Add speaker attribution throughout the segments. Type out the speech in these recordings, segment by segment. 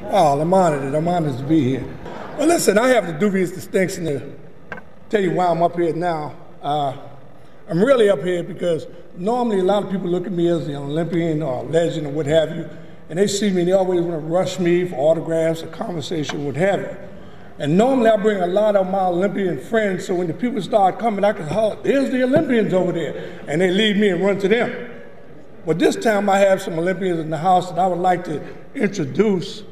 Speaker 1: Oh, I'm honored. I'm honored to be here. Well, listen, I have the dubious distinction to tell you why I'm up here now. I'm really up here because normally a lot of people look at me as an Olympian or a legend or what have you, and they see me and they always want to rush me for autographs or conversation, what have you. And normally I bring a lot of my Olympian friends, so when the people start coming, I can holler, there's the Olympians over there, and they leave me and run to them. But this time I have some Olympians in the house that I would like to introduce,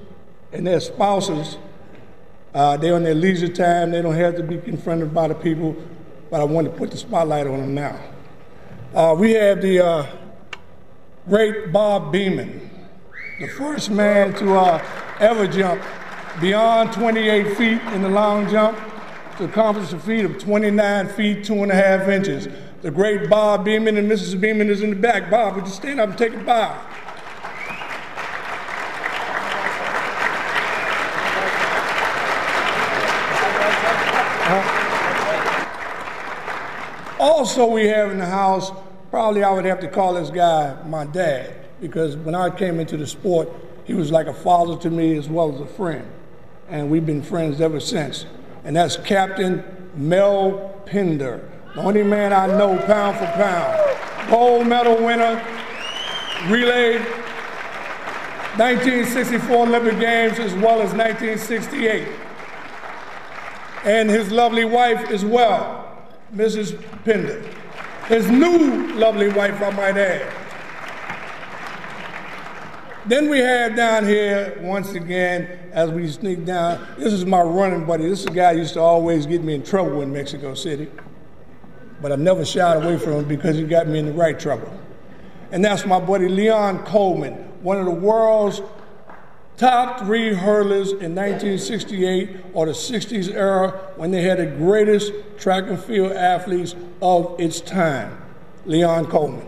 Speaker 1: and their spouses. They're on their leisure time. They don't have to be confronted by the people, but I want to put the spotlight on them now. We have the great Bob Beamon, the first man to ever jump beyond 28 feet in the long jump to accomplish a feat of 29 feet, 2.5 inches. The great Bob Beamon, and Mrs. Beamon is in the back. Bob, would you stand up and take a bow? Also we have in the house, probably I would have to call this guy my dad, because when I came into the sport, he was like a father to me as well as a friend. And we've been friends ever since. And that's Captain Mel Pender, the only man I know pound for pound. Gold medal winner, relay, 1964 Olympic Games as well as 1968. And his lovely wife as well, Mrs. Pender. His new lovely wife, I might add. Then we have down here, once again, as we sneak down, this is my running buddy. This is a guy who used to always get me in trouble in Mexico City. But I've never shied away from him because he got me in the right trouble. And that's my buddy Leon Coleman, one of the world's top 3 hurlers in 1968 or the 60s era when they had the greatest track and field athletes of its time, Leon Coleman.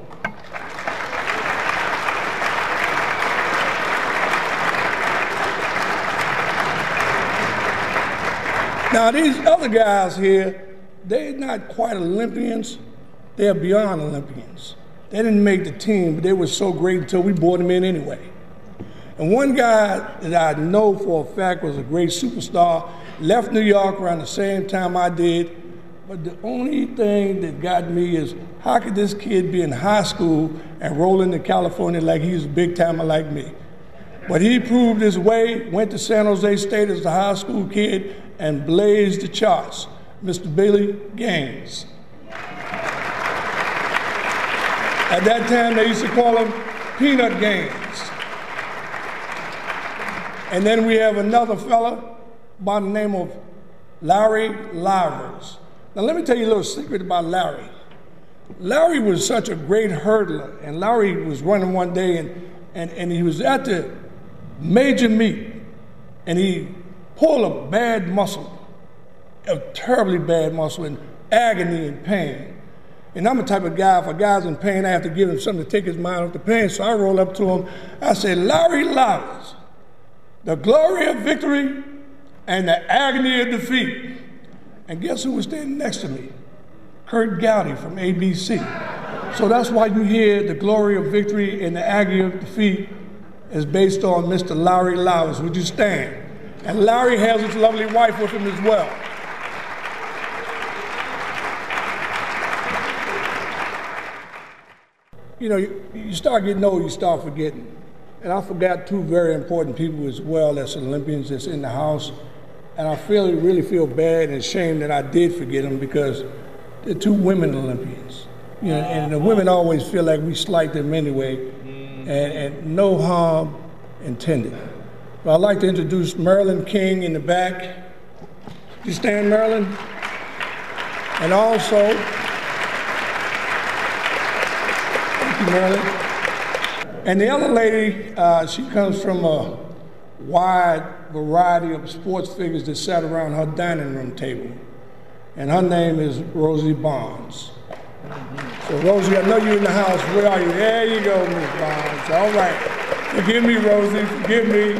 Speaker 1: Now these other guys here, they're not quite Olympians, they're beyond Olympians. They didn't make the team, but they were so great until we brought them in anyway. And one guy that I know for a fact was a great superstar, left New York around the same time I did, but the only thing that got me is how could this kid be in high school and roll into California like he's a big timer like me? But he proved his way, went to San Jose State as a high school kid and blazed the charts, Mr. Billy Gaines. At that time, they used to call him Peanut Gaines. And then we have another fella by the name of Larry Livers. Now let me tell you a little secret about Larry. Larry was such a great hurdler, and Larry was running one day and he was at the major meet, and he pulled a bad muscle, a terribly bad muscle, in agony and pain. And I'm the type of guy, if a guy's in pain, I have to give him something to take his mind off the pain. So I roll up to him, I say, Larry Livers, the glory of victory and the agony of defeat. And guess who was standing next to me? Kurt Gowdy from ABC. So that's why you hear the glory of victory and the agony of defeat is based on Mr. Larry Livers. Would you stand? And Larry has his lovely wife with him as well. You know, you start getting old, you start forgetting. And I forgot 2 very important people as well that's Olympians that's in the house. And I really feel bad and ashamed that I did forget them because they're 2 women Olympians. You know, and the women always feel like we slight them anyway, and no harm intended. But I'd like to introduce Marilyn King in the back. You stand, Marilyn? And also, thank you, Marilyn. And the other lady, she comes from a wide variety of sports figures that sat around her dining room table. And her name is Rosie Bonds. So Rosie, I know you're in the house. Where are you? There you go, Miss Bonds. All right. Forgive me, Rosie. Forgive me.